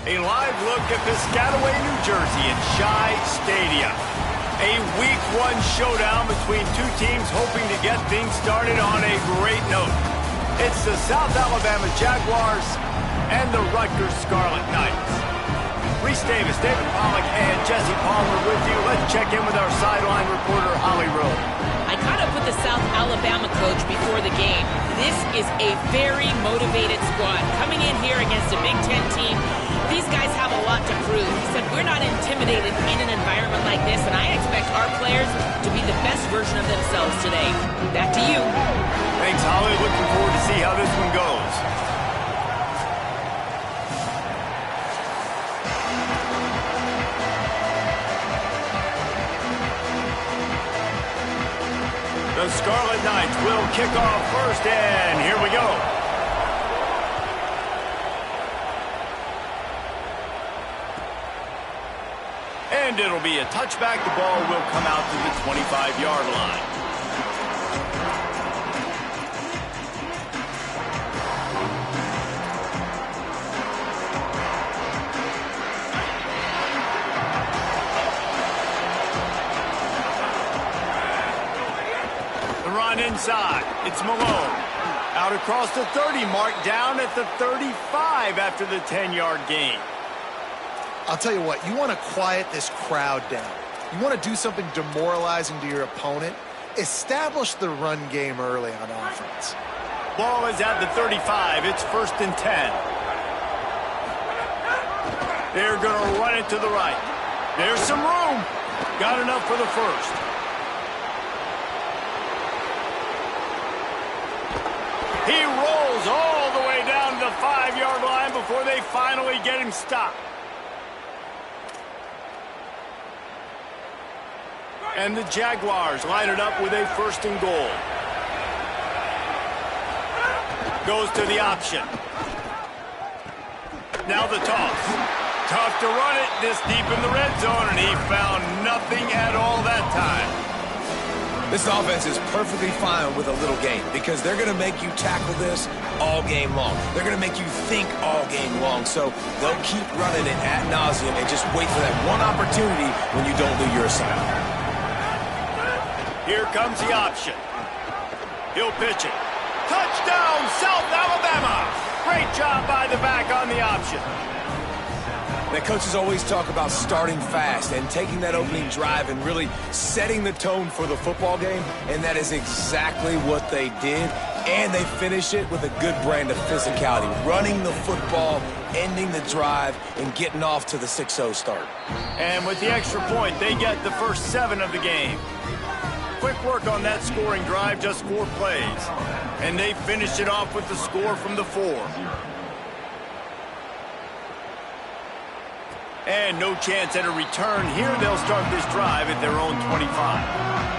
A live look at Piscataway, New Jersey at Shai Stadium. A Week 1 showdown between two teams hoping to get things started on a great note. It's the South Alabama Jaguars and the Rutgers Scarlet Knights. Reese Davis, David Pollack, and Jesse Palmer with you. Let's check in with our sideline reporter, Holly Rowe. I caught up with the South Alabama coach before the game. This is a very motivated squad. Coming in here against a Big Ten team, these guys have a lot to prove. He said, we're not intimidated in an environment like this, and I expect our players to be the best version of themselves today. Back to you. Thanks, Holly. Looking forward to see how this one goes. The Scarlet Knights will kick off first, and here we go. And it'll be a touchback. The ball will come out to the 25-yard line. Inside, it's Malone. Out across the 30, marked down at the 35 after the 10-yard gain. I'll tell you what, you want to quiet this crowd down. You want to do something demoralizing to your opponent. Establish the run game early on offense. Ball is at the 35. It's 1st and 10. They're going to run it to the right. There's some room. Got enough for the first. He rolls all the way down to the 5-yard line before they finally get him stopped. And the Jaguars line it up with a 1st and goal. Goes to the option. Now the toss. Tough to run it this deep in the red zone, and he found nothing at all that time. This offense is perfectly fine with a little game because they're going to make you tackle this all game long. They're going to make you think all game long. So they'll keep running it ad nauseum and just wait for that one opportunity when you don't do your assignment. Here comes the option. He'll pitch it. Touchdown, South Alabama! Great job by the back on the option. The coaches always talk about starting fast and taking that opening drive and really setting the tone for the football game, and that is exactly what they did. And they finish it with a good brand of physicality, running the football, ending the drive, and getting off to the 6-0 start. And with the extra point, they get the first 7 of the game. Quick work on that scoring drive, just 4 plays. And they finished it off with the score from the 4. And no chance at a return. Here they'll start this drive at their own 25.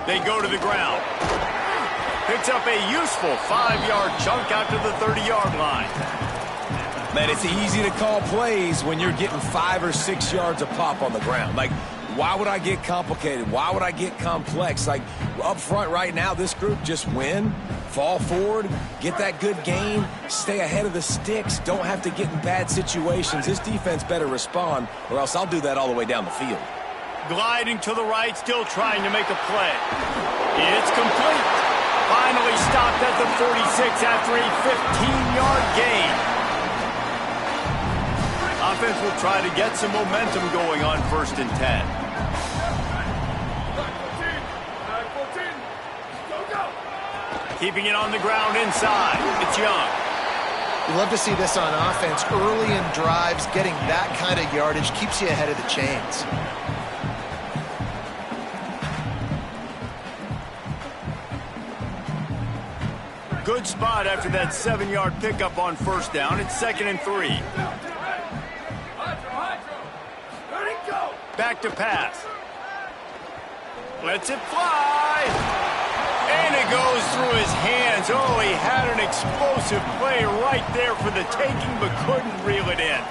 They go to the ground. Picks up a useful 5-yard chunk out to the 30-yard line. Man, it's easy to call plays when you're getting 5 or 6 yards a pop on the ground. Like, why would I get complicated? Why would I get complex? Like, up front right now, this group just win, fall forward, get that good gain, stay ahead of the sticks, don't have to get in bad situations. This defense better respond, or else I'll do that all the way down the field. Gliding to the right, still trying to make a play. It's complete. Finally stopped at the 46 after a 15-yard gain. Offense will try to get some momentum going on 1st and 10. Keeping it on the ground inside. It's Young. You love to see this on offense. Early in drives, getting that kind of yardage keeps you ahead of the chains. Good spot after that 7-yard pickup on 1st down. It's 2nd and 3. Back to pass. Lets it fly. And it goes through his hands. Oh, he had an explosive play right there for the taking, but couldn't reel it in.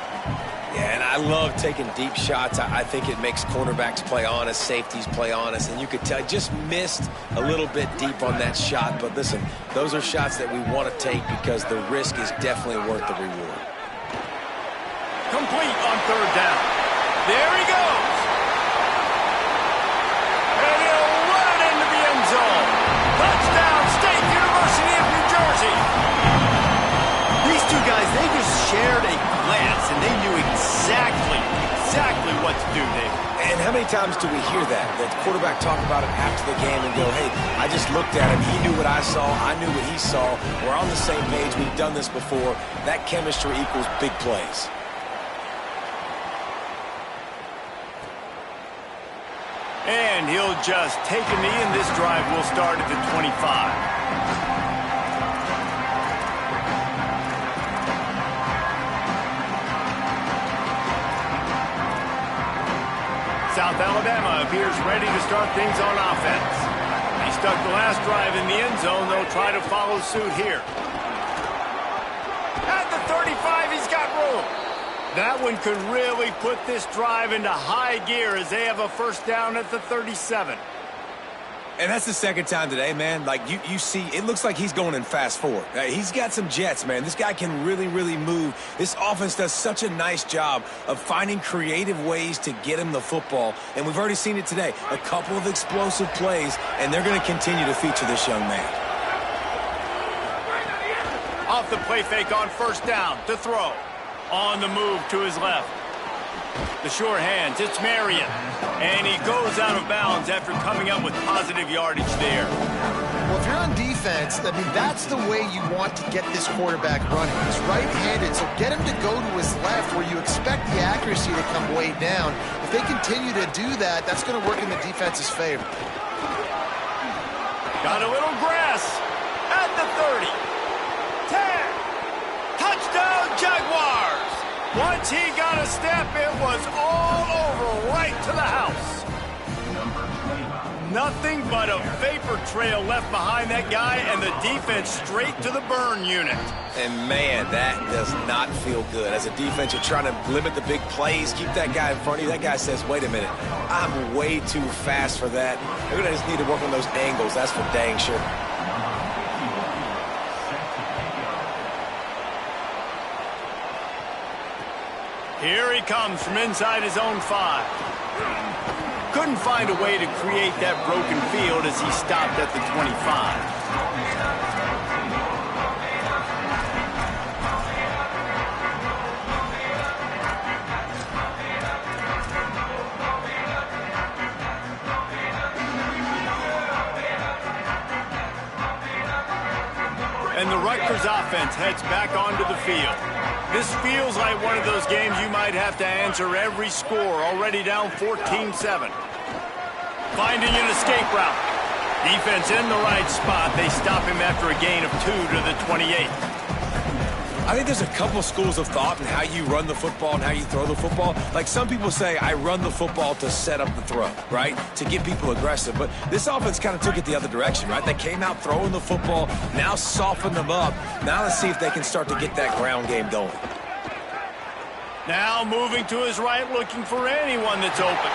Yeah, and I love taking deep shots. I think it makes cornerbacks play honest, safeties play honest, and you could tell just missed a little bit deep on that shot. But listen, those are shots that we want to take because the risk is definitely worth the reward. Complete on third down. There he goes. And he'll run it into the end zone. Touchdown, State University of New Jersey. These two guys, they just shared a glance, and they knew exactly what to do, Dave. And how many times do we hear that? The quarterback talk about it after the game and go, hey, I just looked at him. He knew what I saw. I knew what he saw. We're on the same page. We've done this before. That chemistry equals big plays. And he'll just take a knee, and this drive will start at the 25. South Alabama appears ready to start things on offense. He stuck the last drive in the end zone. They'll try to follow suit here. At the 35, he's got room. That one could really put this drive into high gear as they have a first down at the 37. And that's the second time today, man. Like, you see, it looks like he's going in fast forward. He's got some jets, man. This guy can really, really move. This offense does such a nice job of finding creative ways to get him the football. And we've already seen it today. A couple of explosive plays, and they're going to continue to feature this young man. Off the play fake on first down to throw. On the move to his left. The sure hands, it's Marion. And he goes out of bounds after coming up with positive yardage there. Well, if you're on defense, I mean, that's the way you want to get this quarterback running. He's right-handed, so get him to go to his left where you expect the accuracy to come way down. If they continue to do that, that's going to work in the defense's favor. Got a little grass at the 30. 10. Touchdown, Jaguars. Once he got a step, it was all over right to the house. Nothing but a vapor trail left behind that guy, and the defense straight to the burn unit. And, man, that does not feel good. As a defense, you're trying to limit the big plays, keep that guy in front of you. That guy says, wait a minute, I'm way too fast for that. They're going to just need to work on those angles. That's for dang sure. Here he comes from inside his own 5. Couldn't find a way to create that broken field as he stopped at the 25. And the Rutgers offense heads back onto the field. This feels like one of those games you might have to answer every score, already down 14-7. Finding an escape route. Defense in the right spot. They stop him after a gain of 2 to the 28. I think there's a couple schools of thought in how you run the football and how you throw the football. Like, some people say, I run the football to set up the throw, right? To get people aggressive. But this offense kind of took it the other direction, right? They came out throwing the football, now softened them up. Now let's see if they can start to get that ground game going. Now moving to his right, looking for anyone that's open.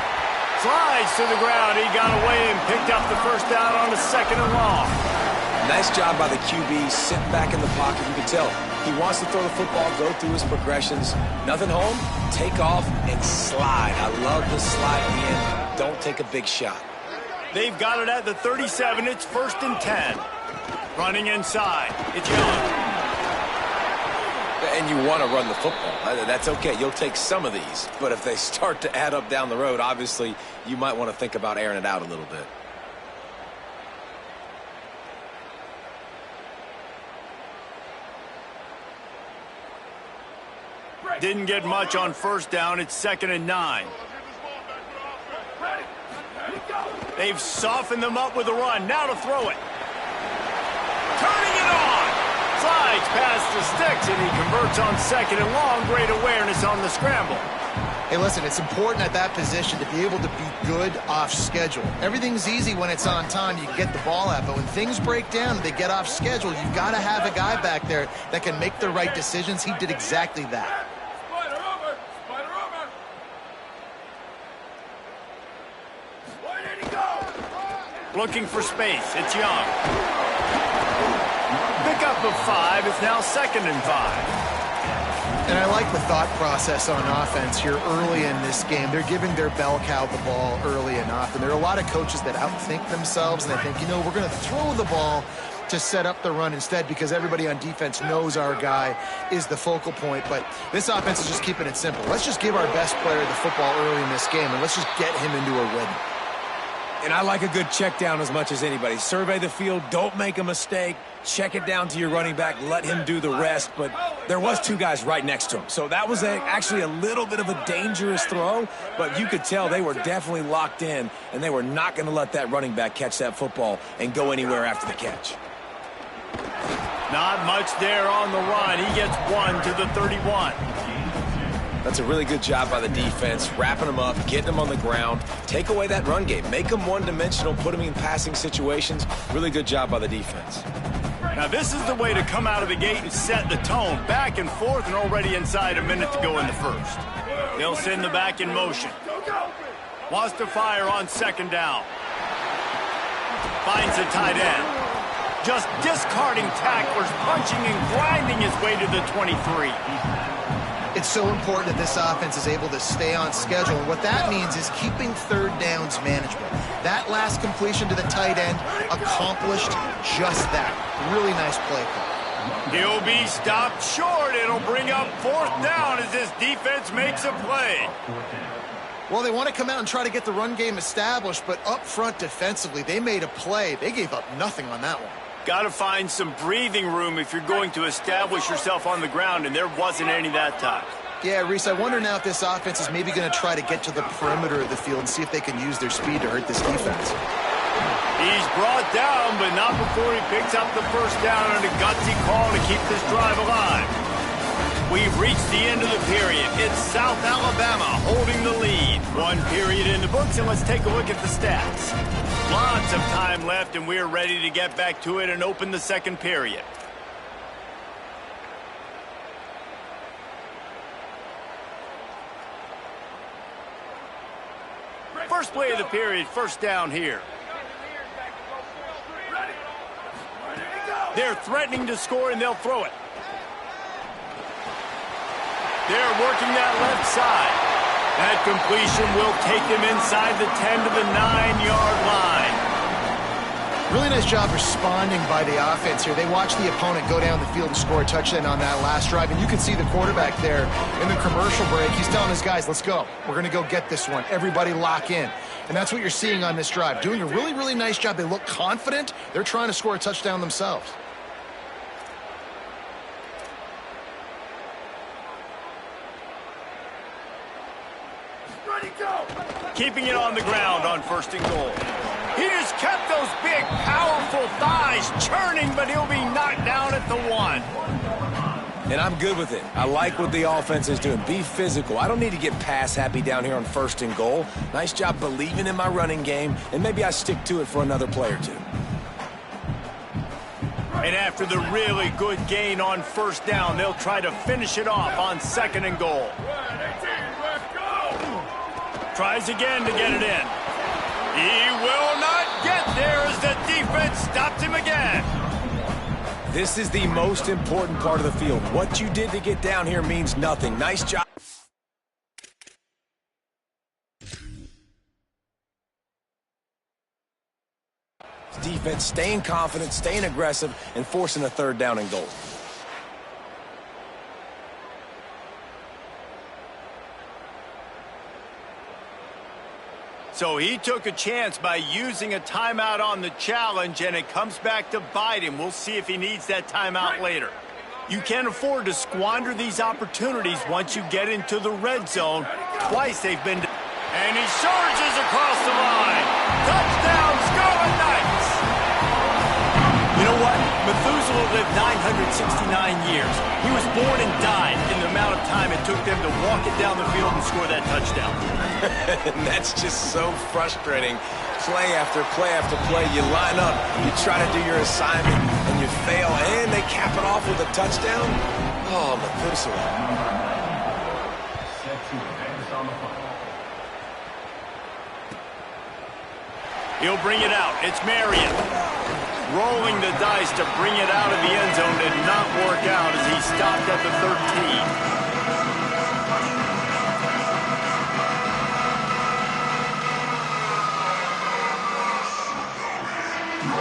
Slides to the ground. He got away and picked up the first down on a 2nd and long. Nice job by the QB, sitting back in the pocket. You can tell he wants to throw the football, go through his progressions. Nothing home, take off, and slide. I love the slide in. Don't take a big shot. They've got it at the 37. It's 1st and 10. Running inside. It's Young. And you want to run the football. That's okay. You'll take some of these. But if they start to add up down the road, obviously, you might want to think about airing it out a little bit. Didn't get much on first down. It's 2nd and 9. They've softened them up with a run. Now to throw it. Turning it on. Slides past the sticks, and he converts on 2nd and long. Great awareness on the scramble. Hey, listen, it's important at that position to be able to be good off schedule. Everything's easy when it's on time. You can get the ball out, but when things break down and they get off schedule, you've got to have a guy back there that can make the right decisions. He did exactly that. Looking for space. It's Young. Pickup of 5. It's now 2nd and 5. And I like the thought process on offense here early in this game. They're giving their bell cow the ball early enough. And there are a lot of coaches that outthink themselves, and they think, you know, we're going to throw the ball to set up the run instead because everybody on defense knows our guy is the focal point. But this offense is just keeping it simple. Let's just give our best player the football early in this game, and let's just get him into a rhythm. And I like a good check down as much as anybody. Survey the field, don't make a mistake, check it down to your running back, let him do the rest. But there was 2 guys right next to him. So that was actually a little bit of a dangerous throw, but you could tell they were definitely locked in, and they were not going to let that running back catch that football and go anywhere after the catch. Not much there on the run. He gets 1 to the 31. That's a really good job by the defense, wrapping them up, getting them on the ground. Take away that run game. Make them one-dimensional, put them in passing situations. Really good job by the defense. Now, this is the way to come out of the gate and set the tone. Back and forth and already inside a minute to go in the first. They'll send the back in motion. Wants to fire on 2nd down. Finds a tight end. Just discarding tacklers, punching and grinding his way to the 23. It's so important that this offense is able to stay on schedule. And what that means is keeping 3rd downs manageable. That last completion to the tight end accomplished just that. Really nice play call. He'll be stopped short. It'll bring up 4th down as this defense makes a play. Well, they want to come out and try to get the run game established, but up front defensively, they made a play. They gave up nothing on that one. Got to find some breathing room if you're going to establish yourself on the ground, and there wasn't any that time. Yeah, Reese, I wonder now if this offense is maybe going to try to get to the perimeter of the field and see if they can use their speed to hurt this defense. He's brought down, but not before he picks up the 1st down on a gutsy call to keep this drive alive. We've reached the end of the period. It's South Alabama holding the lead. 1 period in the books, and let's take a look at the stats. Lots of time left, and we're ready to get back to it and open the 2nd period. First play of the period, 1st down here. They're threatening to score, and they'll throw it. They're working that left side. That completion will take them inside the 10 to the 9-yard line. Really nice job responding by the offense here. They watched the opponent go down the field and score a touchdown on that last drive, and you can see the quarterback there in the commercial break. He's telling his guys, let's go. We're going to go get this one. Everybody lock in. And that's what you're seeing on this drive. Doing a really, really nice job. They look confident. They're trying to score a touchdown themselves. Keeping it on the ground on 1st and goal. He just kept those big, powerful thighs churning, but he'll be knocked down at the 1. And I'm good with it. I like what the offense is doing. Be physical. I don't need to get pass happy down here on 1st and goal. Nice job believing in my running game, and maybe I stick to it for another play or 2. And after the really good gain on 1st down, they'll try to finish it off on 2nd and goal. Tries again to get it in. He will not get there as the defense stops him again. This is the most important part of the field. What you did to get down here means nothing. Nice job. Defense staying confident, staying aggressive, and forcing a 3rd down and goal. So he took a chance by using a timeout on the challenge, and it comes back to bite him. We'll see if he needs that timeout later. You can't afford to squander these opportunities once you get into the red zone. Twice they've been... And he surges across the line. Touchdown, Scarlet Knights! You know what? Methuselah lived 900 169 years. He was born and died in the amount of time it took them to walk it down the field and score that touchdown. And that's just so frustrating. Play after play after play, you line up, you try to do your assignment, and you fail, and they cap it off with a touchdown? Oh, Methuselah. He'll bring it out. It's Marion. Rolling the dice to bring it out of the end zone did not work out as he stopped at the 13.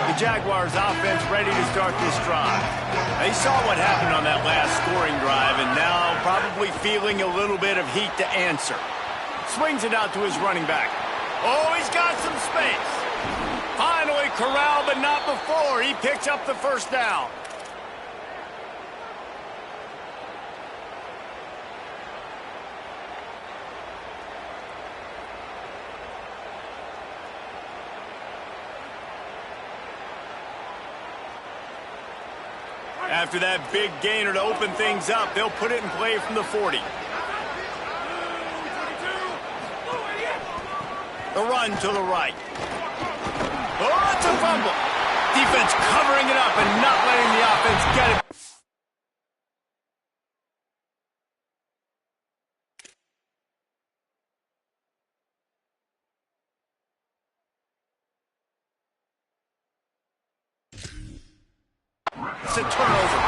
The Jaguars offense ready to start this drive. They saw what happened on that last scoring drive and now probably feeling a little bit of heat to answer. Swings it out to his running back. Oh, he's got some space. Finally corralled, but not before. He picks up the first down. After that big gainer to open things up, they'll put it in play from the 40. The run to the right. Oh, it's a fumble. Defense covering it up and not letting the offense get it. It's a turnover.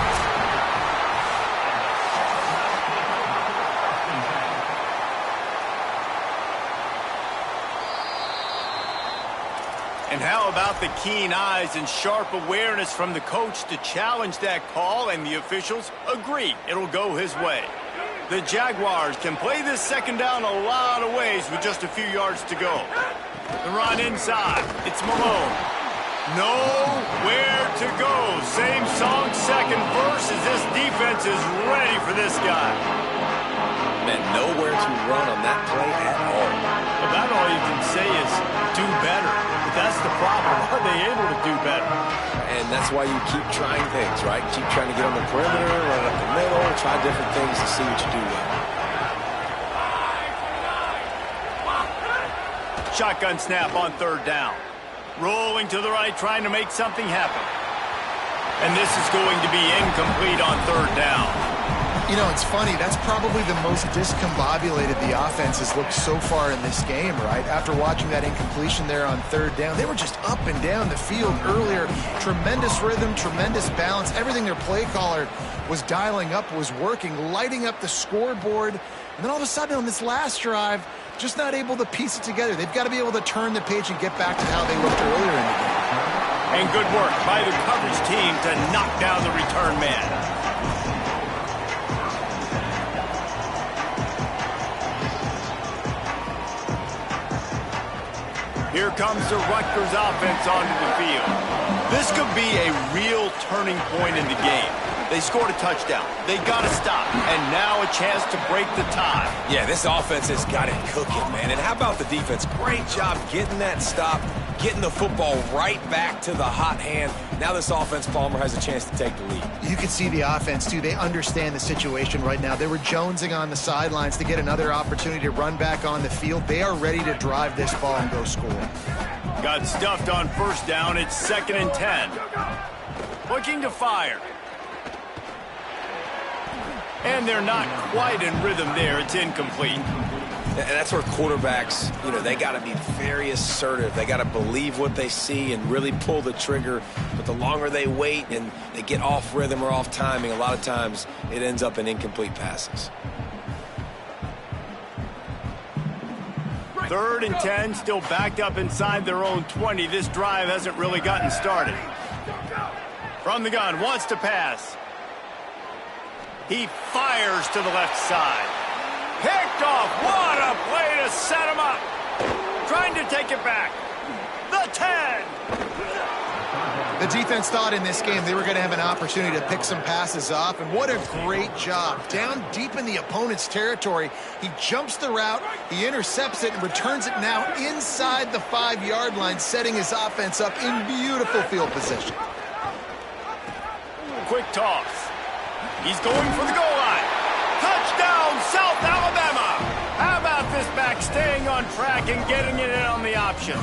And how about the keen eyes and sharp awareness from the coach to challenge that call, and the officials agree it'll go his way. The Jaguars can play this second down a lot of ways with just a few yards to go. The run inside. It's Malone. Nowhere to go. Same song, second verse, as this defense is ready for this guy. Man, nowhere to run on that play at all. About all you can say is do better. But that's the problem. Are they able to do better? And that's why you keep trying things, right? Keep trying to get on the perimeter, run up the middle, try different things to see what you do well. Shotgun snap on third down. Rolling to the right, trying to make something happen. And this is going to be incomplete on third down. You know, it's funny. That's probably the most discombobulated the offense has looked so far in this game, right? After watching that incompletion there on third down, they were just up and down the field earlier. Tremendous rhythm, tremendous balance. Everything their play caller was dialing up was working, lighting up the scoreboard. And then all of a sudden on this last drive, just not able to piece it together. They've got to be able to turn the page and get back to how they looked earlier in the game. And good work by the coverage team to knock down the return man. Here comes the Rutgers offense onto the field. This could be a real turning point in the game. They scored a touchdown. They got to stop. And now a chance to break the tie. Yeah, this offense has got it cooking, man. And how about the defense? Great job getting that stop, getting the football right back to the hot hand. Now this offense, Palmer, has a chance to take the lead. You can see the offense, too. They understand the situation right now. They were jonesing on the sidelines to get another opportunity to run back on the field. They are ready to drive this ball and go score. Got stuffed on first down. It's 2nd and 10. Looking to fire. And they're not quite in rhythm there. It's incomplete. And that's where quarterbacks, they got to be very assertive. They got to believe what they see and really pull the trigger. But the longer they wait and they get off rhythm or off timing, a lot of times it ends up in incomplete passes. 3rd and 10, still backed up inside their own 20. This drive hasn't really gotten started. From the gun, wants to pass. He fires to the left side. Picked off. What a play to set him up. Trying to take it back. The 10. The defense thought in this game they were going to have an opportunity to pick some passes off, and what a great job. Down deep in the opponent's territory, he jumps the route, he intercepts it, and returns it now inside the 5-yard line, setting his offense up in beautiful field position. Quick toss. He's going for the goal line. Touchdown, South Alabama. How about this back staying on track and getting it in on the option?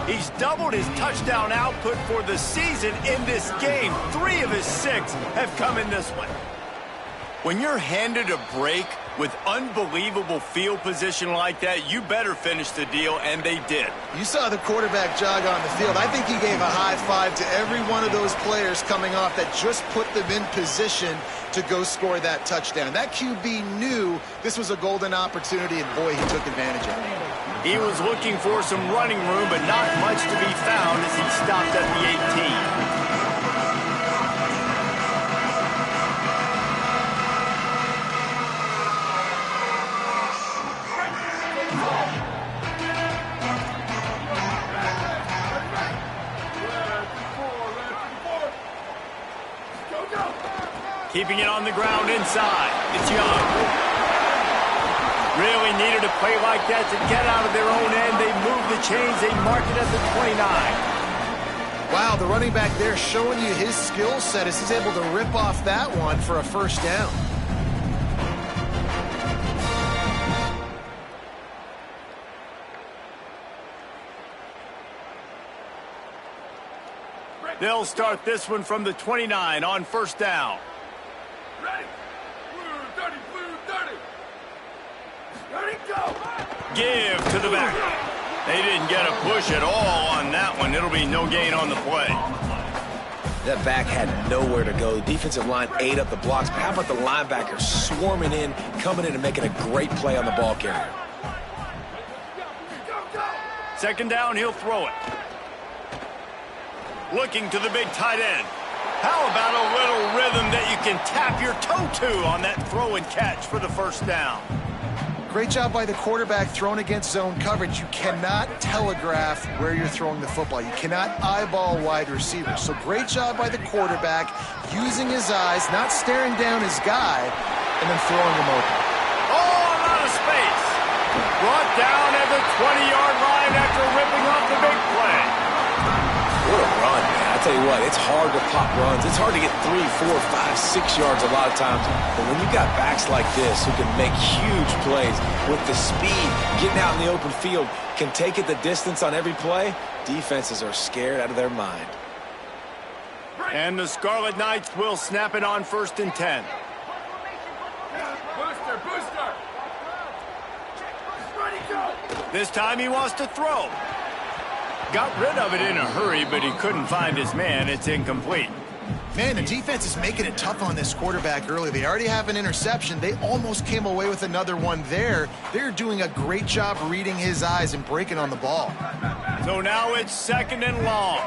He's doubled his touchdown output for the season in this game. 3 of his 6 have come in this one. When you're handed a break with unbelievable field position like that, you better finish the deal, and they did. You saw the quarterback jog on the field. I think he gave a high five to every one of those players coming off that just put them in position to go score that touchdown. That QB knew this was a golden opportunity, and boy, he took advantage of it. He was looking for some running room, but not much to be found as he stopped at the 18. Keeping it on the ground inside. It's Young. Really needed a play like that to get out of their own end. They move the chains. They mark it at the 29. Wow, the running back there showing you his skill set as he's able to rip off that one for a first down. They'll start this one from the 29 on first down. Ready. Blue 30. Ready, go. Give to the back. They didn't get a push at all on that one. It'll be no gain on the play. That back had nowhere to go. The defensive line ate up the blocks. But how about the linebacker swarming in, coming in and making a great play on the ball carrier? Second down, he'll throw it. Looking to the big tight end. How about a little rhythm that you can tap your toe to on that throw and catch for the first down? Great job by the quarterback throwing against zone coverage. You cannot telegraph where you're throwing the football. You cannot eyeball wide receivers. So great job by the quarterback using his eyes, not staring down his guy, and then throwing him open. Oh, a lot of space. Brought down at the 20-yard line after ripping off the big play. What a run, man. I tell you what, it's hard to pop runs. It's hard to get 3, 4, 5, 6 yards a lot of times. But when you got backs like this who can make huge plays with the speed, getting out in the open field, can take it the distance on every play, defenses are scared out of their mind. And the Scarlet Knights will snap it on first and 10. Booster. Ready, go. This time he wants to throw. Got rid of it in a hurry, but he couldn't find his man. It's incomplete. Man, the defense is making it tough on this quarterback early. They already have an interception. They almost came away with another one there. They're doing a great job reading his eyes and breaking on the ball. So now it's second and long.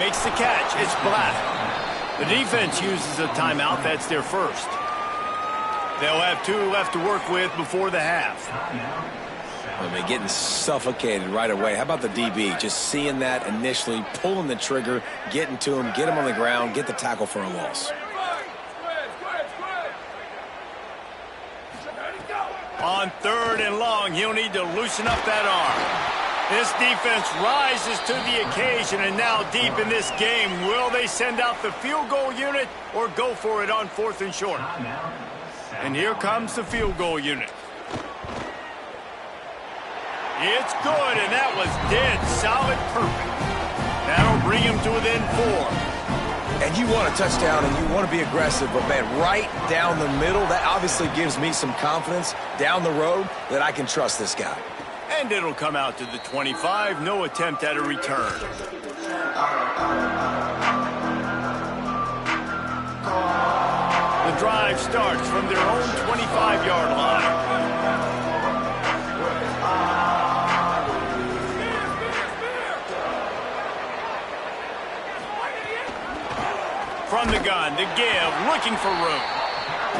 Makes the catch. It's Black. The defense uses a timeout. That's their first. They'll have 2 left to work with before the half. I mean, getting suffocated right away. How about the DB? Just seeing that initially, pulling the trigger, getting to him, get him on the ground, get the tackle for a loss. On third and long, he'll need to loosen up that arm. This defense rises to the occasion, and now deep in this game, will they send out the field goal unit or go for it on fourth and short? And here comes the field goal unit. It's good, and that was dead solid perfect. That'll bring him to within 4. And you want a touchdown, and you want to be aggressive, but, man, right down the middle, that obviously gives me some confidence down the road that I can trust this guy. And it'll come out to the 25. No attempt at a return. The drive starts from their own 25-yard line. From the gun, to give, looking for room.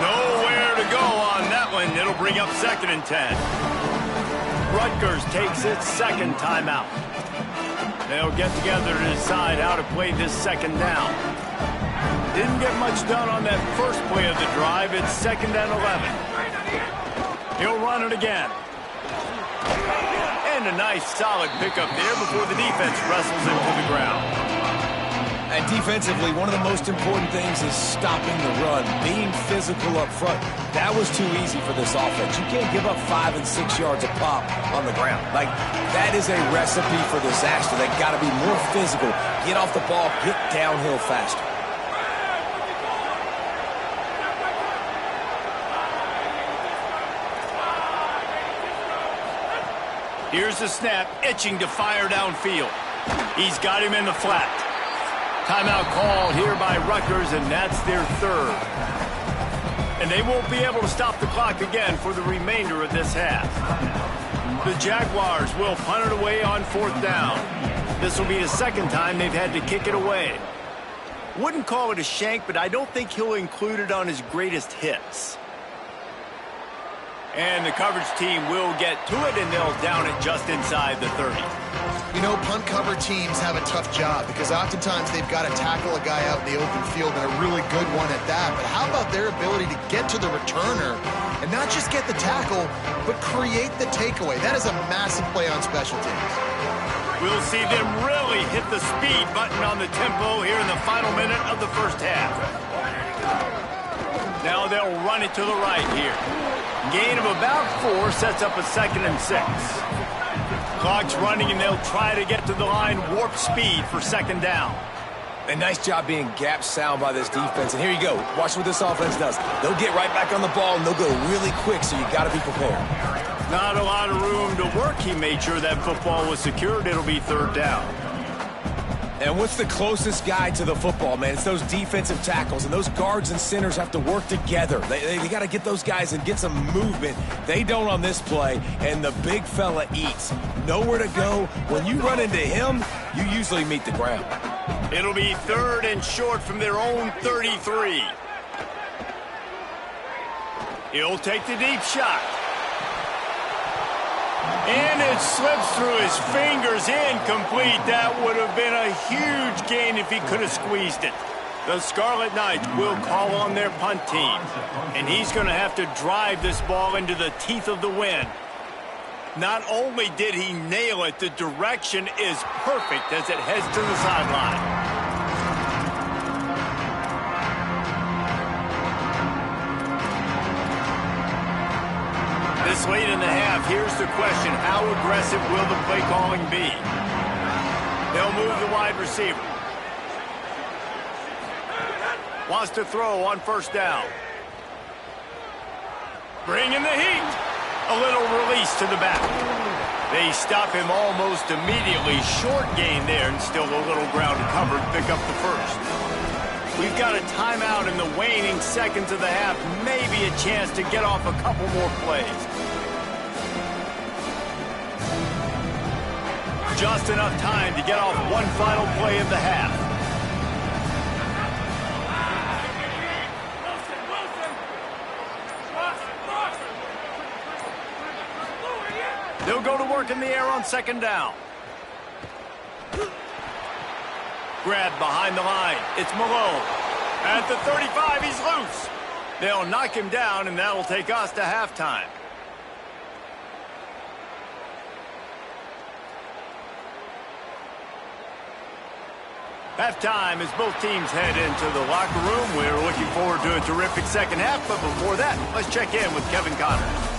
Nowhere to go on that one. It'll bring up second and 10. Rutgers takes its second timeout. They'll get together to decide how to play this second down. Didn't get much done on that first play of the drive. It's second and 11. He'll run it again. And a nice solid pickup there before the defense wrestles him to the ground. And defensively, one of the most important things is stopping the run, being physical up front. That was too easy for this offense. You can't give up 5 and 6 yards a pop on the ground. Like, that is a recipe for disaster. They got to be more physical, get off the ball, get downhill faster. Here's the snap, itching to fire downfield. He's got him in the flat. Timeout called here by Rutgers, and that's their third. And they won't be able to stop the clock again for the remainder of this half. The Jaguars will punt it away on 4th down. This will be the second time they've had to kick it away. Wouldn't call it a shank, but I don't think he'll include it on his greatest hits. And the coverage team will get to it, and they'll down it just inside the 30. You know, punt cover teams have a tough job because oftentimes they've got to tackle a guy out in the open field, and a really good one at that. But how about their ability to get to the returner and not just get the tackle, but create the takeaway? That is a massive play on special teams. We'll see them really hit the speed button on the tempo here in the final minute of the first half. Now they'll run it to the right here. Gain of about 4 sets up a 2nd and 6. Clock's running, and they'll try to get to the line warp speed for 2nd down. A nice job being gap sound by this defense. And here you go. Watch what this offense does. They'll get right back on the ball, and they'll go really quick, so you got to be prepared. Not a lot of room to work. He made sure that football was secured. It'll be 3rd down. And what's the closest guy to the football, man? It's those defensive tackles, and those guards and centers have to work together. They got to get those guys and get some movement. They don't on this play, and the big fella eats. Nowhere to go. When you run into him, you usually meet the ground. It'll be 3rd and short from their own 33. He'll take the deep shot. And it slips through his fingers, incomplete. That would have been a huge gain if he could have squeezed it. The Scarlet Knights will call on their punt team. And he's going to have to drive this ball into the teeth of the wind. Not only did he nail it, the direction is perfect as it heads to the sideline. This late in the half, here's the question. How aggressive will the play calling be? They'll move the wide receiver. Wants to throw on 1st down. Bringing the heat. A little release to the back. They stop him almost immediately. Short gain there, and still a little ground covered. Pick up the 1st. We've got a timeout in the waning seconds of the half. Maybe a chance to get off a couple more plays. Just enough time to get off one final play of the half. They'll go to work in the air on 2nd down. Grabbed behind the line. It's Malone. At the 35, he's loose. They'll knock him down, and that'll take us to halftime. Halftime as both teams head into the locker room. We're looking forward to a terrific second half, but before that, let's check in with Kevin Connors.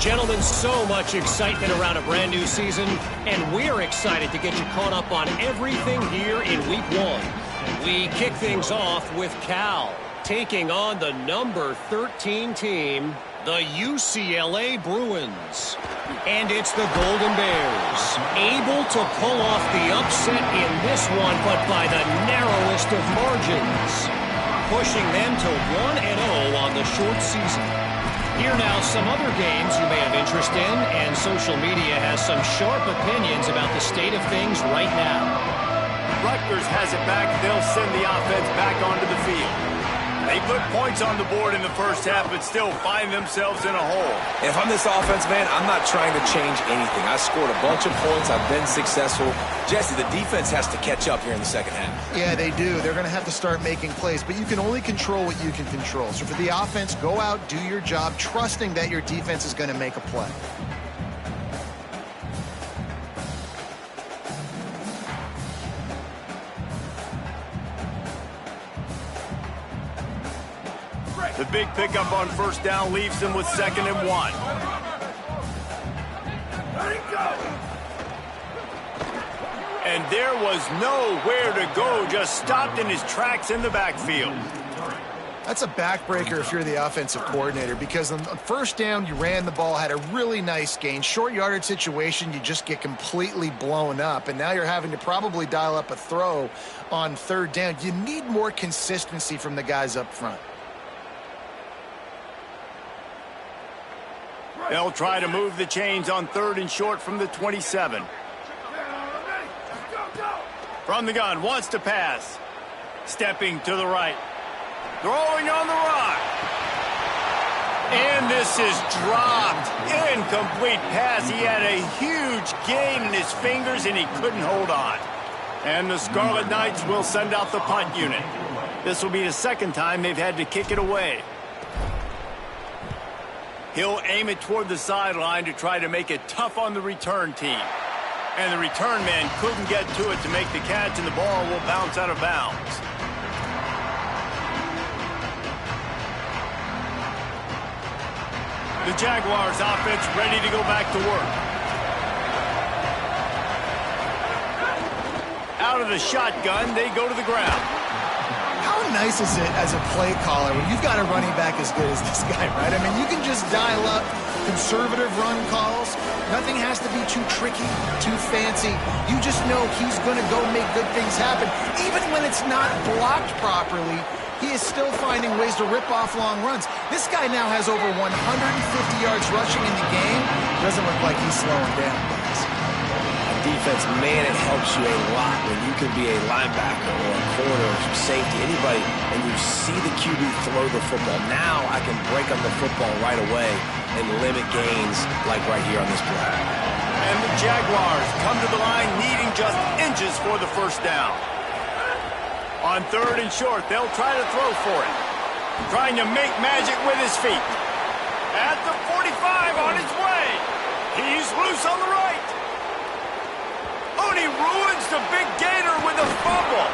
Gentlemen, so much excitement around a brand new season, and we're excited to get you caught up on everything here in Week 1. We kick things off with Cal, taking on the number 13 team, the UCLA Bruins. And it's the Golden Bears, able to pull off the upset in this one, but by the narrowest of margins, pushing them to 1-0 on the short season. Here now some other games you may have interest in, and social media has some sharp opinions about the state of things right now. Rutgers has it back. They'll send the offense back onto the field. They put points on the board in the first half, but still find themselves in a hole. If I'm this offense, man, I'm not trying to change anything. I scored a bunch of points. I've been successful. Jesse, the defense has to catch up here in the second half. Yeah, they do. They're going to have to start making plays, but you can only control what you can control. So for the offense, go out, do your job, trusting that your defense is going to make a play. The big pickup on first down leaves them with 2nd and 1. And there was nowhere to go, just stopped in his tracks in the backfield. That's a backbreaker if you're the offensive coordinator, because on first down, you ran the ball, had a really nice gain. Short yardage situation, you just get completely blown up, and now you're having to probably dial up a throw on 3rd down. You need more consistency from the guys up front. They'll try to move the chains on 3rd and short from the 27. From the gun, wants to pass. Stepping to the right. Throwing on the run. And this is dropped. Incomplete pass. He had a huge gain in his fingers, and he couldn't hold on. And the Scarlet Knights will send out the punt unit. This will be the 2nd time they've had to kick it away. He'll aim it toward the sideline to try to make it tough on the return team. And the return man couldn't get to it to make the catch, and the ball will bounce out of bounds. The Jaguars offense ready to go back to work. Out of the shotgun, they go to the ground. How nice is it as a play caller when you've got a running back as good as this guy, right? I mean, you can just dial up conservative run calls. Nothing has to be too tricky, too fancy. You just know he's going to go make good things happen. Even when it's not blocked properly, he is still finding ways to rip off long runs. This guy now has over 150 yards rushing in the game. Doesn't look like he's slowing down, guys. Defense, man, it helps you a lot when you can be a linebacker or a corner or safety, anybody, and you see the QB throw the football. Now I can break on the football right away and limit gains like right here on this play. And the Jaguars come to the line needing just inches for the first down. On 3rd and short, they'll try to throw for it. Trying to make magic with his feet. At the 45 on his way. He's loose on the right. Oh, and he ruins the big gainer with a fumble.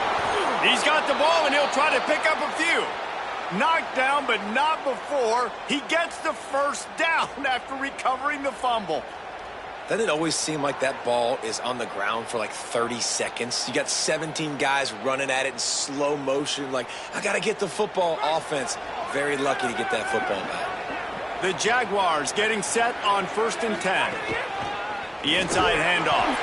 He's got the ball, and he'll try to pick up a few. Knocked down, but not before he gets the first down after recovering the fumble. Doesn't it always seem like that ball is on the ground for like 30 seconds? You got 17 guys running at it in slow motion. Like, I got to get the football. Offense, very lucky to get that football back. The Jaguars getting set on 1st and 10. The inside handoff.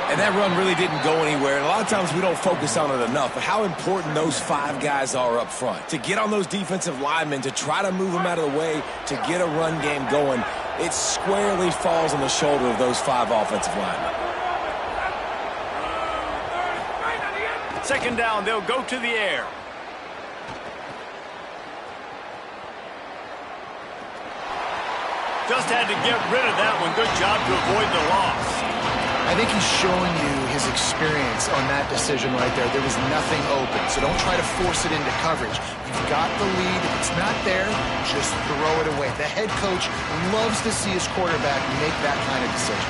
And that run really didn't go anywhere. And a lot of times we don't focus on it enough. But how important those 5 guys are up front. To get on those defensive linemen, to try to move them out of the way, to get a run game going, it squarely falls on the shoulder of those 5 offensive linemen. 2nd down, they'll go to the air. Just had to get rid of that one. Good job to avoid the loss. I think he's showing you his experience on that decision right there. There was nothing open, so don't try to force it into coverage. You've got the lead. If it's not there, just throw it away. The head coach loves to see his quarterback make that kind of decision.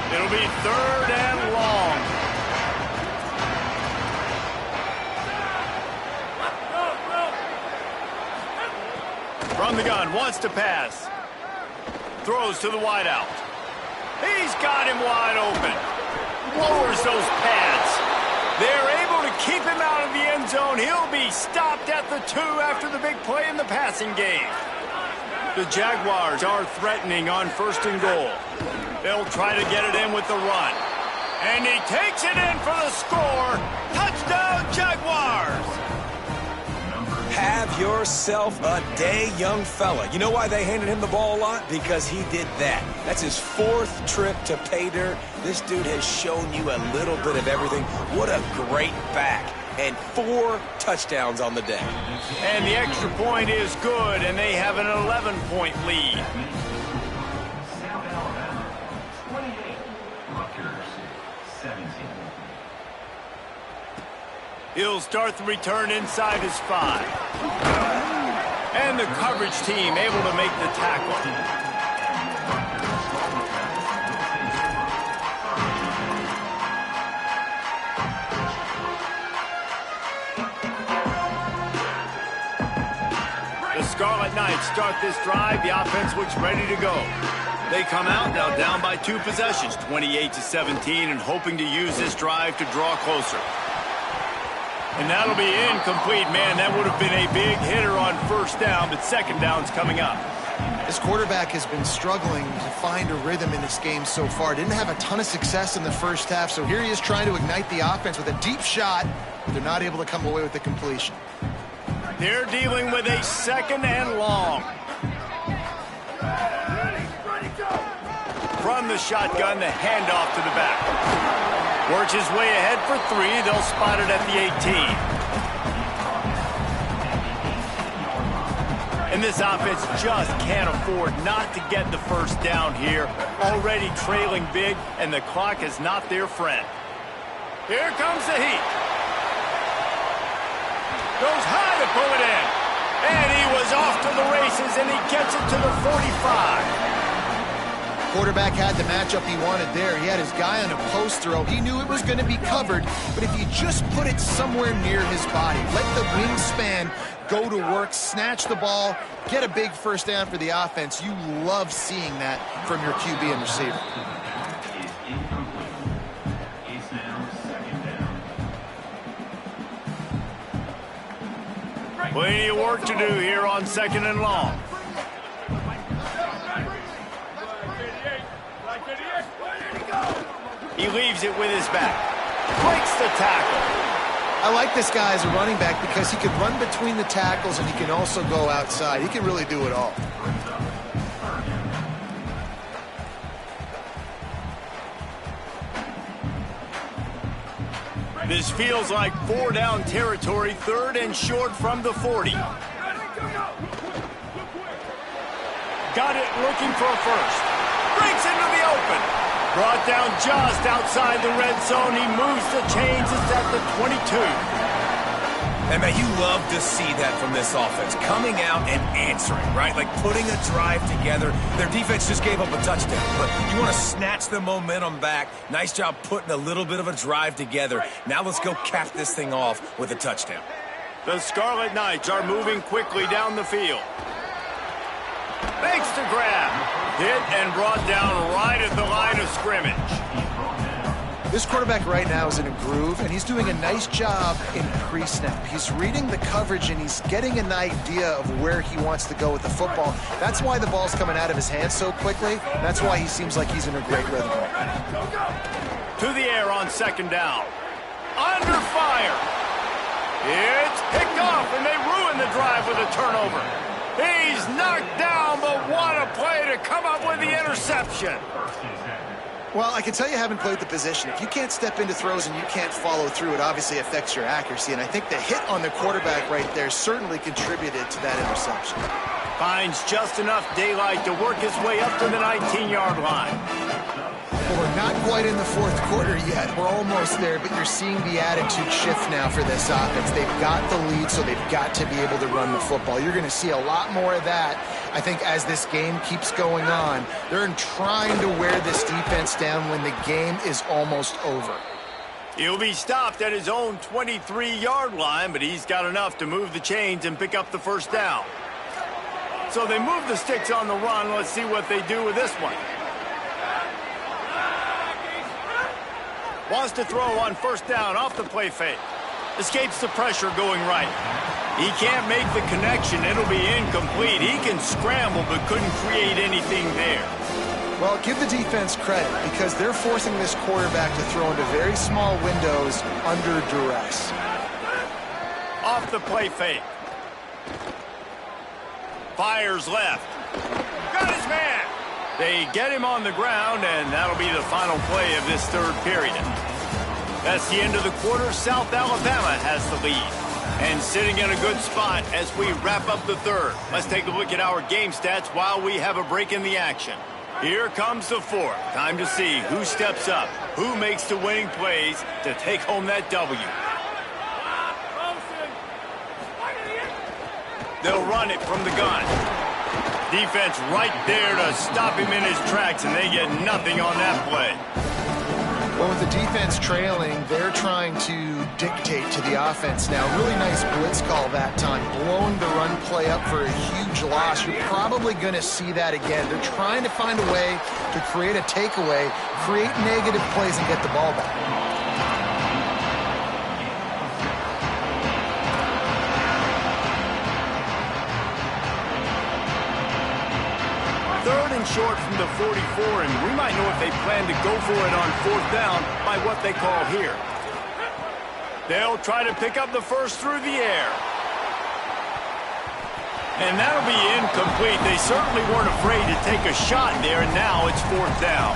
It'll be 3rd and long. From the gun, wants to pass. Throws to the wideout. He's got him wide open. Lowers those pads. They're able to keep him out of the end zone. He'll be stopped at the 2 after the big play in the passing game. The Jaguars are threatening on 1st and goal. They'll try to get it in with the run. And he takes it in for the score. Touchdown, Jaguars! Have yourself a day, young fella. You know why they handed him the ball a lot? Because he did that. That's his 4th trip to pay dirt. This dude has shown you a little bit of everything. What a great back. And 4 touchdowns on the day. And the extra point is good, and they have an 11-point lead. Rutgers, 17. He'll start the return inside his 5. And the coverage team able to make the tackle. Knights start this drive. The offense looks ready to go. They come out now down by 2 possessions, 28-17, and hoping to use this drive to draw closer. And that'll be incomplete. Man, that would have been a big hitter on first down, but second down's coming up. This quarterback has been struggling to find a rhythm in this game so far. Didn't have a ton of success in the first half, so here he is trying to ignite the offense with a deep shot, but they're not able to come away with the completion. They're dealing with a second and long. From the shotgun, the handoff to the back. Works his way ahead for 3. They'll spot it at the 18. And this offense just can't afford not to get the first down here. Already trailing big, and the clock is not their friend. Here comes the heat. Goes high to pull it in. And he was off to the races, and he gets it to the 45. Quarterback had the matchup he wanted there. He had his guy on a post throw. He knew it was going to be covered, but if you just put it somewhere near his body, let the wingspan go to work, snatch the ball, get a big first down for the offense, you love seeing that from your QB and receiver. Plenty of work to do here on second and long. He leaves it with his back. Breaks the tackle. I like this guy as a running back because he can run between the tackles and he can also go outside. He can really do it all. This feels like 4-down territory, 3rd and short from the 40. Got it looking for a first. Breaks into the open. Brought down just outside the red zone. He moves the chains. It's at the 22. And, man, you love to see that from this offense. Coming out and answering, right? Like putting a drive together. Their defense just gave up a touchdown. But you want to snatch the momentum back. Nice job putting a little bit of a drive together. Now let's go cap this thing off with a touchdown. The Scarlet Knights are moving quickly down the field. Makes the grab. Hit and brought down right at the line of scrimmage. This quarterback right now is in a groove, and he's doing a nice job in pre-snap. He's reading the coverage, and he's getting an idea of where he wants to go with the football. That's why the ball's coming out of his hands so quickly. That's why he seems like he's in a great rhythm right now. To the air on second down. Under fire. It's picked off, and they ruin the drive with a turnover. He's knocked down, but what a play to come up with the interception. Well, I can tell you haven't played the position. If you can't step into throws and you can't follow through, it obviously affects your accuracy. And I think the hit on the quarterback right there certainly contributed to that interception. Finds just enough daylight to work his way up to the 19-yard line. Well, we're not quite in the fourth quarter yet. We're almost there, but you're seeing the attitude shift now for this offense. They've got the lead, so they've got to be able to run the football. You're going to see a lot more of that, I think, as this game keeps going on. They're trying to wear this defense down when the game is almost over. He'll be stopped at his own 23-yard line, but he's got enough to move the chains and pick up the first down. So they move the sticks on the run. Let's see what they do with this one. Wants to throw on first down off the play fake. Escapes the pressure going right. He can't make the connection. It'll be incomplete. He can scramble but couldn't create anything there. Well, give the defense credit because they're forcing this quarterback to throw into very small windows under duress. Off the play fake. Fires left. Got his man. They get him on the ground, and that'll be the final play of this third period. That's the end of the quarter. South Alabama has the lead. And sitting in a good spot as we wrap up the third. Let's take a look at our game stats while we have a break in the action. Here comes the fourth. Time to see who steps up, who makes the winning plays to take home that W. They'll run it from the gun. Defense right there to stop him in his tracks, and they get nothing on that play. Well, with the defense trailing, they're trying to dictate to the offense now. Really nice blitz call that time, blowing the run play up for a huge loss. You're probably going to see that again. They're trying to find a way to create a takeaway, create negative plays, and get the ball back. Third and short from the 44, and we might know if they plan to go for it on fourth down by what they call here. They'll try to pick up the first through the air. And that'll be incomplete. They certainly weren't afraid to take a shot there, and now it's fourth down.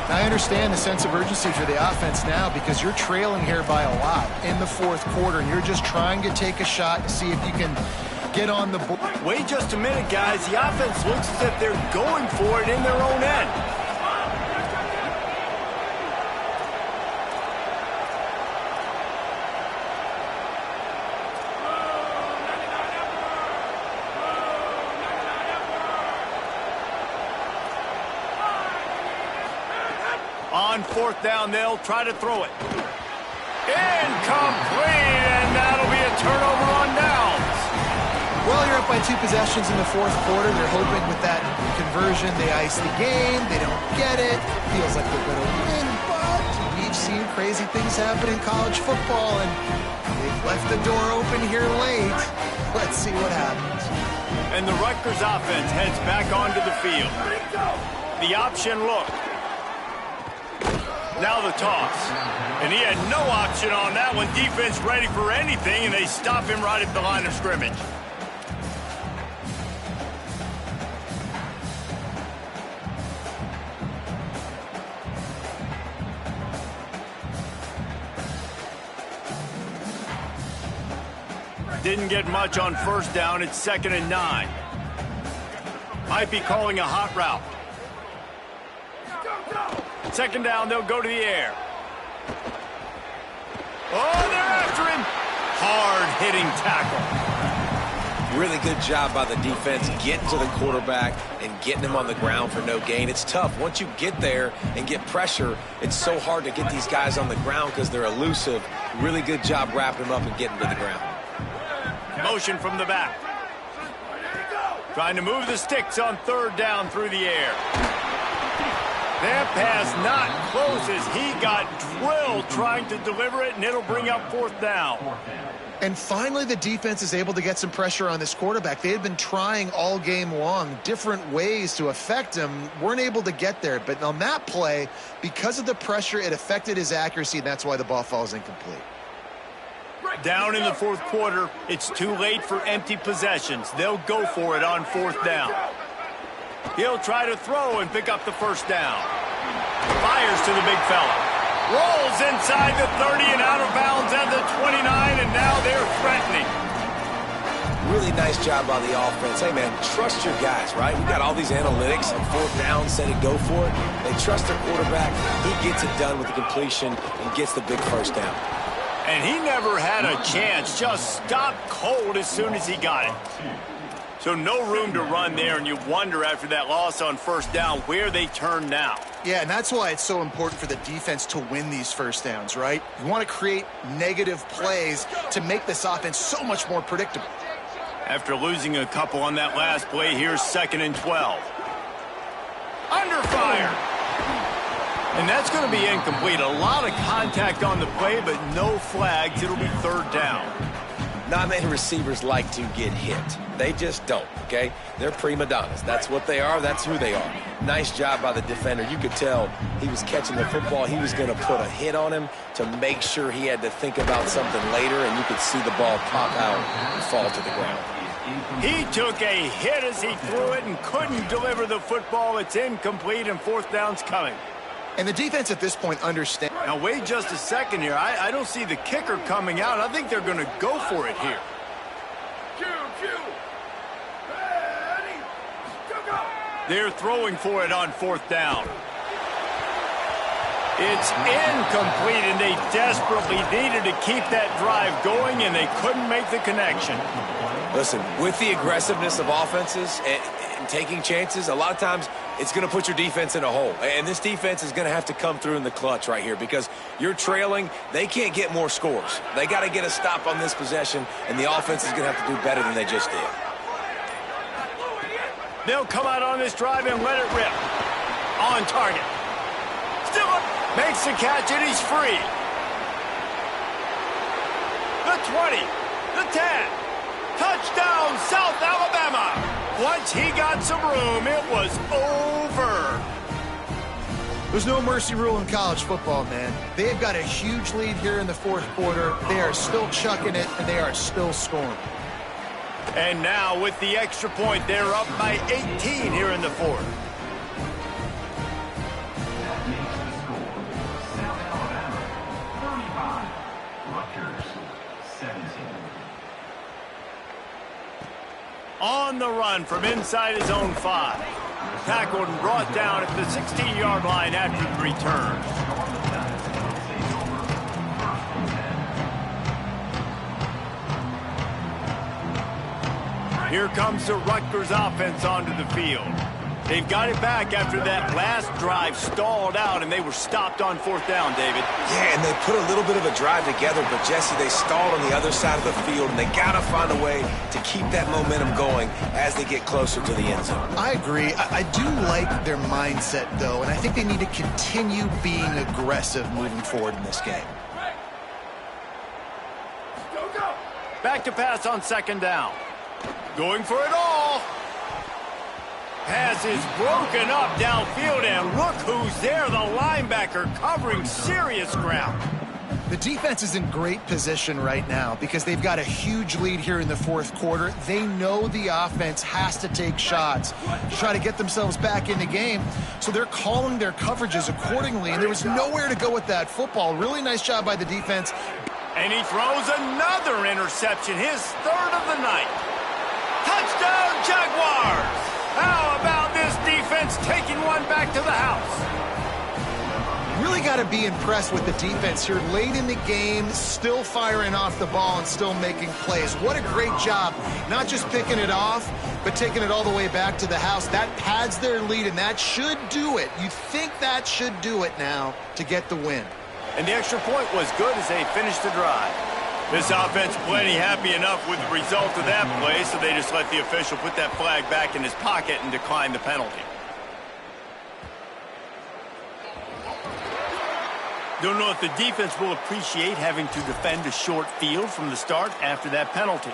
I understand the sense of urgency for the offense now because you're trailing here by a lot in the fourth quarter, and you're just trying to take a shot to see if you can get on the board. Wait just a minute, guys. The offense looks as if they're going for it in their own end. On fourth down, they'll try to throw it. Incomplete, and that'll be a turnover on downs. Well, you're up by 2 possessions in the fourth quarter. They're hoping with that conversion they ice the game. They don't get it. Feels like they're going to win, but we've seen crazy things happen in college football, and they've left the door open here late. Let's see what happens. And the Rutgers offense heads back onto the field. The option look. Now the toss. And he had no option on that one. Defense ready for anything, and they stop him right at the line of scrimmage. Didn't get much on first down. It's 2nd and 9. Might be calling a hot route. 2nd down, they'll go to the air. Oh, they're after him. Hard-hitting tackle. Really good job by the defense getting to the quarterback and getting him on the ground for no gain. It's tough. Once you get there and get pressure, it's so hard to get these guys on the ground because they're elusive. Really good job wrapping them up and getting to the ground. Motion from the back. Trying to move the sticks on 3rd down through the air. That pass not close as he got drilled trying to deliver it, and it'll bring up 4th down. And finally, the defense is able to get some pressure on this quarterback. They had been trying all game long, different ways to affect him, weren't able to get there. But on that play, because of the pressure, it affected his accuracy, and that's why the ball falls incomplete. Down in the 4th quarter, it's too late for empty possessions. They'll go for it on 4th down. He'll try to throw and pick up the 1st down. Fires to the big fella. Rolls inside the 30 and out of bounds at the 29, and now they're threatening. Really nice job by the offense. Hey, man, trust your guys, right? We've got all these analytics on 4th down, said it, go for it. They trust their quarterback. He gets it done with the completion and gets the big 1st down. And he never had a chance, just stopped cold as soon as he got it. So no room to run there, and you wonder after that loss on 1st down where they turn now. Yeah, and that's why it's so important for the defense to win these 1st downs, right? You want to create negative plays to make this offense so much more predictable. After losing a couple on that last play, here's 2nd and 12. Under fire. And that's going to be incomplete. A lot of contact on the play, but no flags. It'll be 3rd down. Not many receivers like to get hit. They just don't, okay? They're prima donnas. That's what they are. That's who they are. Nice job by the defender. You could tell he was catching the football. He was going to put a hit on him to make sure he had to think about something later, and you could see the ball pop out and fall to the ground. He took a hit as he threw it and couldn't deliver the football. It's incomplete, and 4th down's coming. And the defense at this point understands. Now, wait just a second here. I don't see the kicker coming out. I think they're going to go for it here. They're throwing for it on 4th down. It's incomplete, and they desperately needed to keep that drive going, and they couldn't make the connection. Listen, with the aggressiveness of offenses and taking chances, a lot of times it's going to put your defense in a hole. And this defense is going to have to come through in the clutch right here because you're trailing. They can't get more scores. They got to get a stop on this possession, and the offense is going to have to do better than they just did. They'll come out on this drive and let it rip. On target. Still up. Makes the catch, and he's free. The 20. The 10. Touchdown, South Alabama. Once he got some room, it was over. There's no mercy rule in college football, man. They've got a huge lead here in the fourth quarter. They are still chucking it, and they are still scoring. And now with the extra point, they're up by 18 here in the fourth. That makes the score South Alabama 35, Rutgers 17. On the run from inside his own 5. Tackled and brought down at the 16-yard line after the return. Here comes the Rutgers offense onto the field. They've got it back after that last drive stalled out, and they were stopped on fourth down, David. Yeah, and they put a little bit of a drive together, but, Jesse, they stalled on the other side of the field, and they got to find a way to keep that momentum going as they get closer to the end zone. I agree. I do like their mindset, though, and I think they need to continue being aggressive moving forward in this game. Back to pass on second down. Going for it all. Pass is broken up downfield, and look who's there, the linebacker covering serious ground. The defense is in great position right now because they've got a huge lead here in the fourth quarter. They know the offense has to take shots to try to get themselves back in the game, so they're calling their coverages accordingly, and there was nowhere to go with that football. Really nice job by the defense. And he throws another interception, his third of the night. Touchdown, Jaguars! How about this defense taking one back to the house? Really got to be impressed with the defense here late in the game, still firing off the ball and still making plays. What a great job, not just picking it off, but taking it all the way back to the house. That pads their lead, and that should do it. You think that should do it now to get the win. And the extra point was good as they finished the drive. This offense plenty happy enough with the result of that play, so they just let the official put that flag back in his pocket and decline the penalty. Don't know if the defense will appreciate having to defend a short field from the start after that penalty.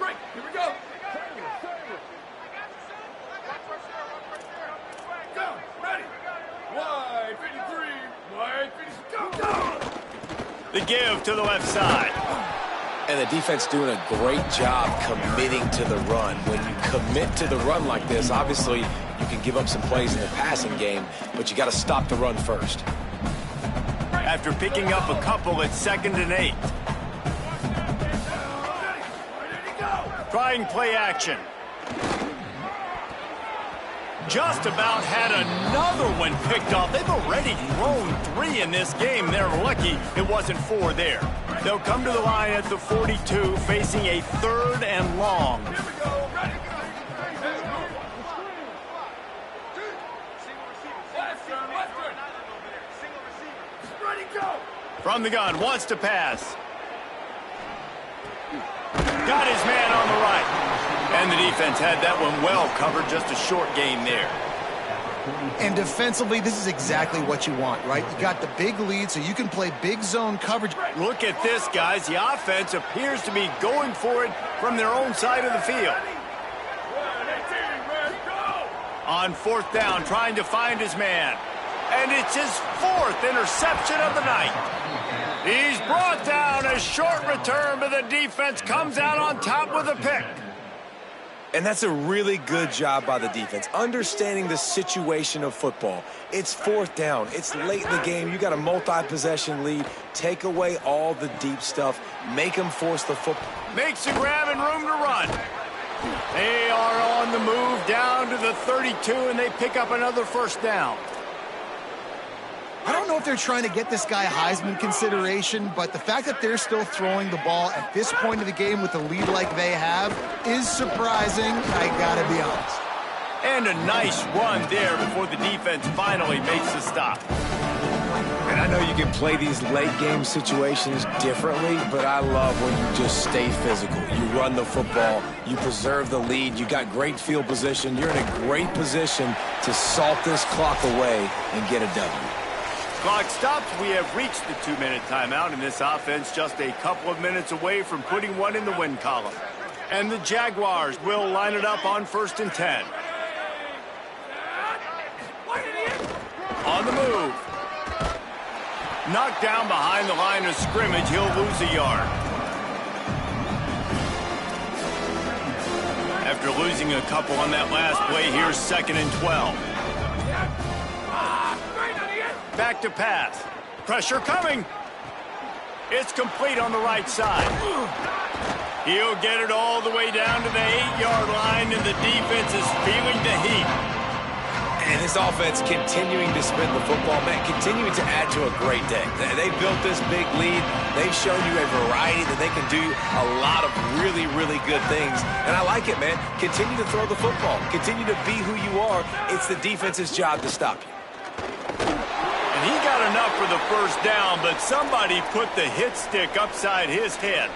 Right, here we go. Go, ready. Wide 53, wide 50, go. The give to the left side. And the defense doing a great job committing to the run. When you commit to the run like this, obviously you can give up some plays in the passing game, but you got to stop the run first. After picking up a couple at 2nd and 8. Trying play action. Just about had another one picked off. They've already thrown 3 in this game. They're lucky it wasn't 4 there. They'll come to the line at the 42, facing a 3rd and long. Here we go, ready. Ready, go. From the gun, wants to pass. Got his man on the right. And the defense had that one well covered, just a short gain there. And defensively, this is exactly what you want, right? You got the big lead, so you can play big zone coverage. Look at this, guys. The offense appears to be going for it from their own side of the field. On 4th down, trying to find his man. And it's his 4th interception of the night. He's brought down, a short return, but the defense comes out on top with a pick. And that's a really good job by the defense, understanding the situation of football. It's 4th down. It's late in the game. You got a multi-possession lead. Take away all the deep stuff. Make them force the football. Makes the grab and room to run. They are on the move down to the 32, and they pick up another 1st down. don't know if they're trying to get this guy Heisman consideration, but the fact that they're still throwing the ball at this point of the game with a lead like they have is surprising, I gotta be honest. And a nice run there before the defense finally makes the stop. And I know you can play these late game situations differently, but I love when you just stay physical. You run the football, you preserve the lead, you got great field position, you're in a great position to salt this clock away and get a W. Clock stops. We have reached the 2-minute timeout, and this offense just a couple of minutes away from putting one in the win column. And the Jaguars will line it up on 1st and 10. On the move. Knocked down behind the line of scrimmage. He'll lose a yard. After losing a couple on that last play, here's 2nd and 12. Back to pass. Pressure coming. It's complete on the right side. He'll get it all the way down to the 8-yard line, and the defense is feeling the heat. And this offense continuing to spin the football, man, continuing to add to a great day. They built this big lead. They've shown you a variety that they can do a lot of really, really good things. And I like it, man. Continue to throw the football. Continue to be who you are. It's the defense's job to stop you. And he got enough for the first down, but somebody put the hit stick upside his head.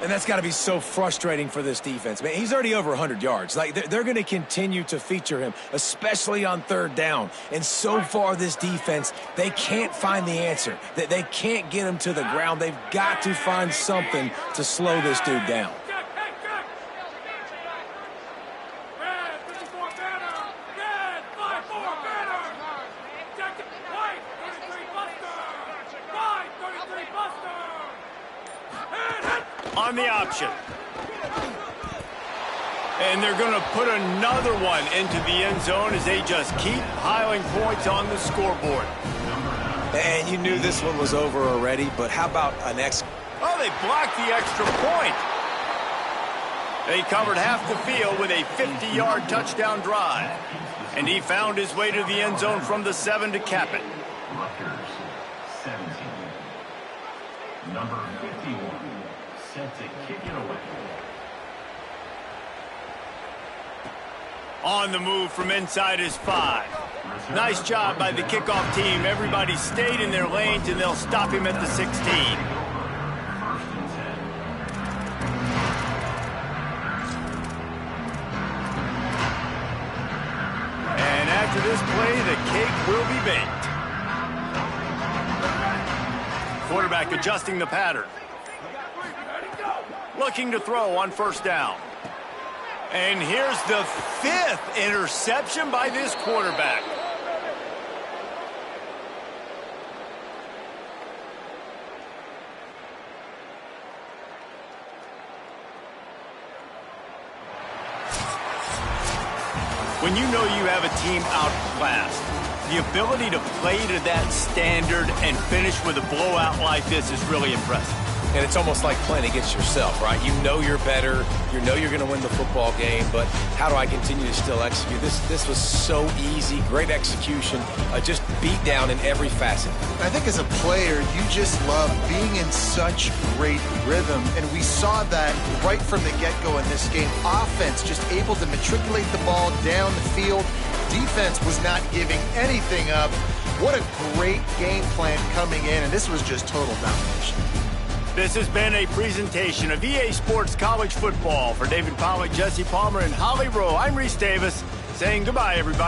And that's got to be so frustrating for this defense. Man, he's already over 100 yards. Like, they're going to continue to feature him, especially on 3rd down. And so far, this defense, they can't find the answer. They can't get him to the ground. They've got to find something to slow this dude down. On the option. And they're going to put another one into the end zone as they just keep piling points on the scoreboard. And you knew this one was over already, but how about an Oh, they blocked the extra point. They covered half the field with a 50-yard touchdown drive. And he found his way to the end zone from the 7 to cap it. Rutgers, 17. Number 51, set to kick it away. On the move from inside his 5. Nice job by the kickoff team. Everybody stayed in their lanes, and they'll stop him at the 16. 1st and 10. And after this play, the cake will be baked. Quarterback adjusting the pattern. Looking to throw on 1st down. And here's the 5th interception by this quarterback. When you know you have a team outclassed, the ability to play to that standard and finish with a blowout like this is really impressive. And it's almost like playing against yourself, right? You know you're better. You know you're going to win the football game, but how do I continue to still execute? This was so easy. Great execution. Just beat down in every facet. I think as a player, you just love being in such great rhythm, and we saw that right from the get-go in this game. Offense just able to matriculate the ball down the field. Defense was not giving anything up. What a great game plan coming in, and this was just total domination. This has been a presentation of EA Sports College Football. For David Pollack, Jesse Palmer, and Holly Rowe, I'm Reese Davis saying goodbye, everybody.